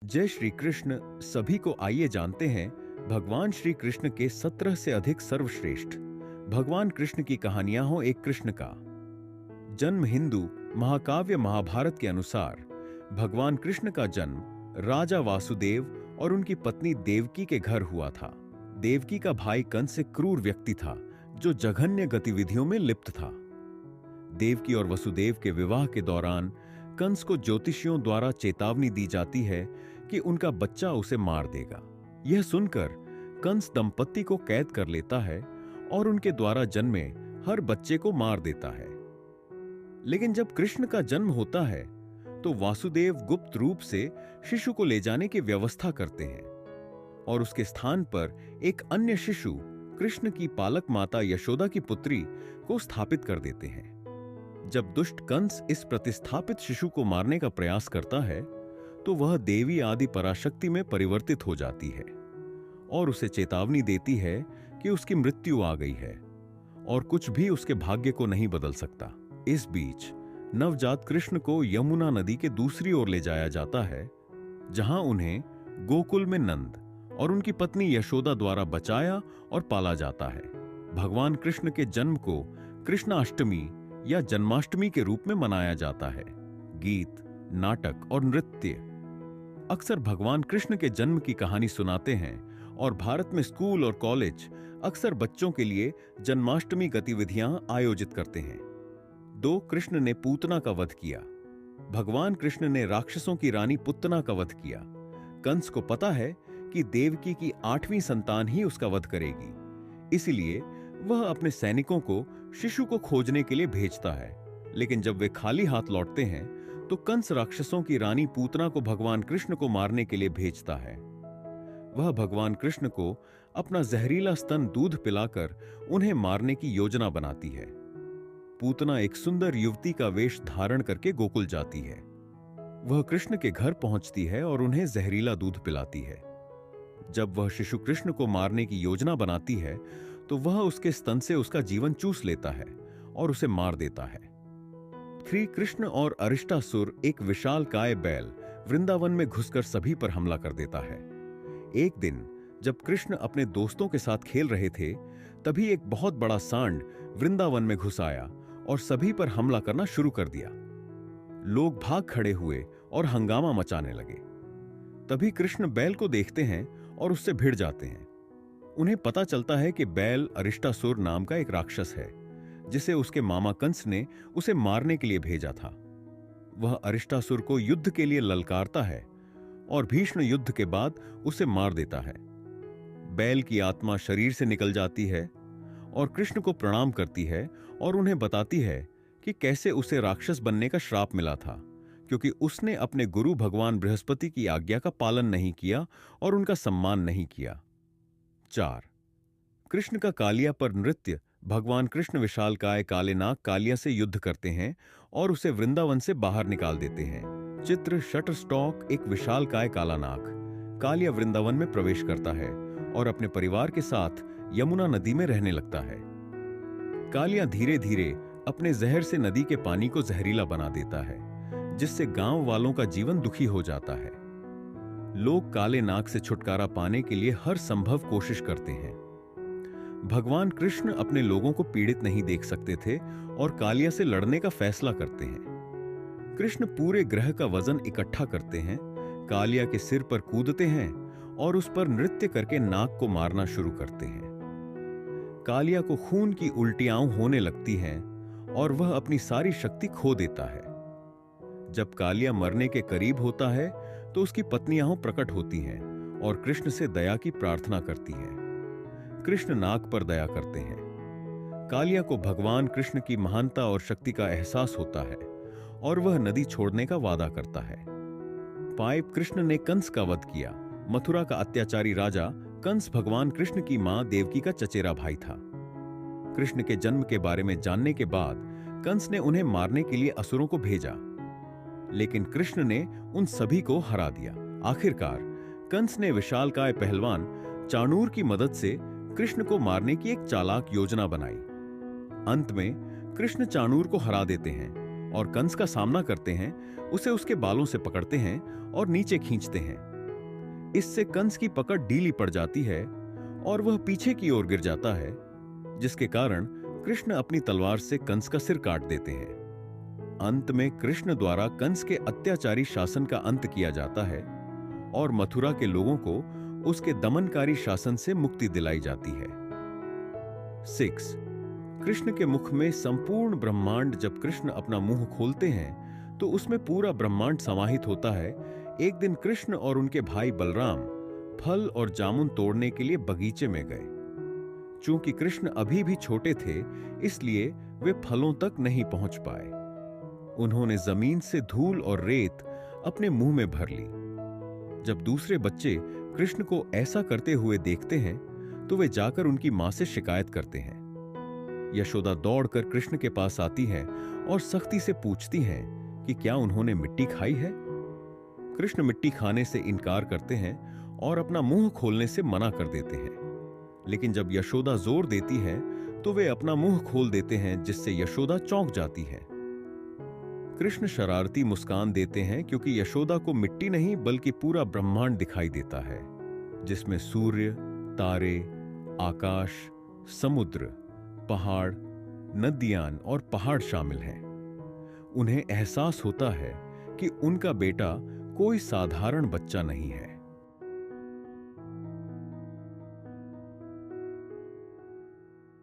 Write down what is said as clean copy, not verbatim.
जय श्री कृष्ण सभी को। आइए जानते हैं भगवान श्री कृष्ण के 17 से अधिक सर्वश्रेष्ठ भगवान कृष्ण की कहानियां हो। एक कृष्ण का जन्म हिंदू महाकाव्य महाभारत के अनुसार भगवान कृष्ण का जन्म राजा वासुदेव और उनकी पत्नी देवकी के घर हुआ था। देवकी का भाई कंस एक क्रूर व्यक्ति था जो जघन्य गतिविधियों में लिप्त था। देवकी और वसुदेव के विवाह के दौरान कंस को ज्योतिषियों द्वारा चेतावनी दी जाती है कि उनका बच्चा उसे मार देगा। यह सुनकर कंस दंपत्ति को कैद कर लेता है और उनके द्वारा जन्मे हर बच्चे को मार देता है। लेकिन जब कृष्ण का जन्म होता है तो वासुदेव गुप्त रूप से शिशु को ले जाने की व्यवस्था करते हैं और उसके स्थान पर एक अन्य शिशु कृष्ण की पालक माता यशोदा की पुत्री को स्थापित कर देते हैं। जब दुष्ट कंस इस प्रतिस्थापित शिशु को मारने का प्रयास करता है तो वह देवी आदि पराशक्ति में परिवर्तित हो जाती है और उसे चेतावनी देती है कि उसकी मृत्यु आ गई है और कुछ भी उसके भाग्य को नहीं बदल सकता। इस बीच नवजात कृष्ण को यमुना नदी के दूसरी ओर ले जाया जाता है, जहां उन्हें गोकुल में नंद और उनकी पत्नी यशोदा द्वारा बचाया और पाला जाता है। भगवान कृष्ण के जन्म को कृष्णाष्टमी या जन्माष्टमी के रूप में मनाया जाता है। गीत, नाटक और नृत्य अक्सर भगवान कृष्ण के जन्म की कहानी सुनाते हैं और भारत में स्कूल और कॉलेज अक्सर बच्चों के लिए जन्माष्टमी गतिविधियां आयोजित करते हैं। कृष्ण ने पूतना का वध किया। भगवान कृष्ण ने राक्षसों की रानी पुतना का वध किया। कंस को पता है कि देवकी की 8वीं संतान ही उसका वध करेगी, इसलिए वह अपने सैनिकों को शिशु को खोजने के लिए भेजता है। लेकिन जब वे खाली हाथ लौटते हैं तो कंस राक्षसों की रानी पूतना को भगवान कृष्ण को मारने के लिए भेजता है। वह भगवान कृष्ण को अपना जहरीला स्तन दूध पिलाकर उन्हें मारने की योजना बनाती है। पूतना एक सुंदर युवती का वेश धारण करके गोकुल जाती है। वह कृष्ण के घर पहुंचती है और उन्हें जहरीला दूध पिलाती है। जब वह शिशु कृष्ण को मारने की योजना बनाती है तो वह उसके स्तन से उसका जीवन चूस लेता है और उसे मार देता है। श्री कृष्ण और अरिष्टासुर एक विशालकाय बैल वृंदावन में घुसकर सभी पर हमला कर देता है। एक दिन जब कृष्ण अपने दोस्तों के साथ खेल रहे थे, तभी एक बहुत बड़ा सांड वृंदावन में घुस आया और सभी पर हमला करना शुरू कर दिया। लोग भाग खड़े हुए और हंगामा मचाने लगे। तभी कृष्ण बैल को देखते हैं और उससे भिड़ जाते हैं। उन्हें पता चलता है कि बैल अरिष्टासुर नाम का एक राक्षस है जिसे उसके मामा कंस ने उसे मारने के लिए भेजा था। वह अरिष्टासुर को युद्ध के लिए ललकारता है और भीषण युद्ध के बाद उसे मार देता है। बैल की आत्मा शरीर से निकल जाती है और कृष्ण को प्रणाम करती है और उन्हें बताती है कि कैसे उसे राक्षस बनने का श्राप मिला था, क्योंकि उसने अपने गुरु भगवान बृहस्पति की आज्ञा का पालन नहीं किया और उनका सम्मान नहीं किया। 4. कृष्ण का कालिया पर नृत्य। भगवान कृष्ण विशालकाय काले नाग कालिया से युद्ध करते हैं और उसे वृंदावन से बाहर निकाल देते हैं। चित्र शटरस्टॉक एक विशालकाय काला नाग कालिया वृंदावन में प्रवेश करता है और अपने परिवार के साथ यमुना नदी में रहने लगता है। कालिया धीरे धीरे अपने जहर से नदी के पानी को जहरीला बना देता है, जिससे गांव वालों का जीवन दुखी हो जाता है। लोग काले नाग से छुटकारा पाने के लिए हर संभव कोशिश करते हैं। भगवान कृष्ण अपने लोगों को पीड़ित नहीं देख सकते थे और कालिया से लड़ने का फैसला करते हैं। कृष्ण पूरे ग्रह का वजन इकट्ठा करते हैं, कालिया के सिर पर कूदते हैं और उस पर नृत्य करके नाग को मारना शुरू करते हैं। कालिया को खून की उल्टियां होने लगती हैं और वह अपनी सारी शक्ति खो देता है। जब कालिया मरने के करीब होता है तो उसकी पत्नियां प्रकट होती हैं और कृष्ण से दया की प्रार्थना करती हैं। कृष्ण नाग पर दया करते हैं। कालिया को भगवान कृष्ण की महानता और शक्ति का एहसास होता है और वह नदी छोड़ने का वादा करता है। कृष्ण ने कंस का वध किया। मथुरा का अत्याचारी राजा कंस भगवान कृष्ण की मां देवकी का चचेरा भाई था। कृष्ण के जन्म के बारे में जानने के बाद कंस ने उन्हें मारने के लिए असुरों को भेजा, लेकिन कृष्ण ने उन सभी को हरा दिया। आखिरकार कंस ने विशालकाय पहलवान चाणूर की मदद से कृष्ण को मारने की एक चालाक योजना बनाई। अंत में कृष्ण चाणूर को हरा देते हैं और कंस का सामना करते हैं, उसे उसके बालों से पकड़ते हैं और नीचे खींचते हैं। इससे कंस की पकड़ ढीली पड़ जाती है और वह पीछे की ओर गिर जाता है, जिसके कारण कृष्ण अपनी तलवार से कंस का सिर काट देते हैं। अंत में कृष्ण द्वारा कंस के अत्याचारी शासन का अंत किया जाता है और मथुरा के लोगों को उसके दमनकारी शासन से मुक्ति दिलाई जाती है। 6. कृष्ण के मुख में संपूर्ण ब्रह्मांड। जब कृष्ण अपना मुंह खोलते हैं तो उसमें पूरा ब्रह्मांड समाहित होता है। एक दिन कृष्ण और उनके भाई बलराम फल और जामुन तोड़ने के लिए बगीचे में गए। चूंकि कृष्ण अभी भी छोटे थे, इसलिए वे फलों तक नहीं पहुंच पाए। उन्होंने जमीन से धूल और रेत अपने मुंह में भर ली। जब दूसरे बच्चे कृष्ण को ऐसा करते हुए देखते हैं तो वे जाकर उनकी मां से शिकायत करते हैं। यशोदा दौड़कर कृष्ण के पास आती हैं और सख्ती से पूछती हैं कि क्या उन्होंने मिट्टी खाई है। कृष्ण मिट्टी खाने से इनकार करते हैं और अपना मुंह खोलने से मना कर देते हैं। लेकिन जब यशोदा जोर देती हैं तो वे अपना मुंह खोल देते हैं, जिससे यशोदा चौंक जाती हैं। कृष्ण शरारती मुस्कान देते हैं क्योंकि यशोदा को मिट्टी नहीं बल्कि पूरा ब्रह्मांड दिखाई देता है, जिसमें सूर्य, तारे, आकाश, समुद्र, पहाड़, नदियां और पहाड़ शामिल हैं। उन्हें एहसास होता है कि उनका बेटा कोई साधारण बच्चा नहीं है।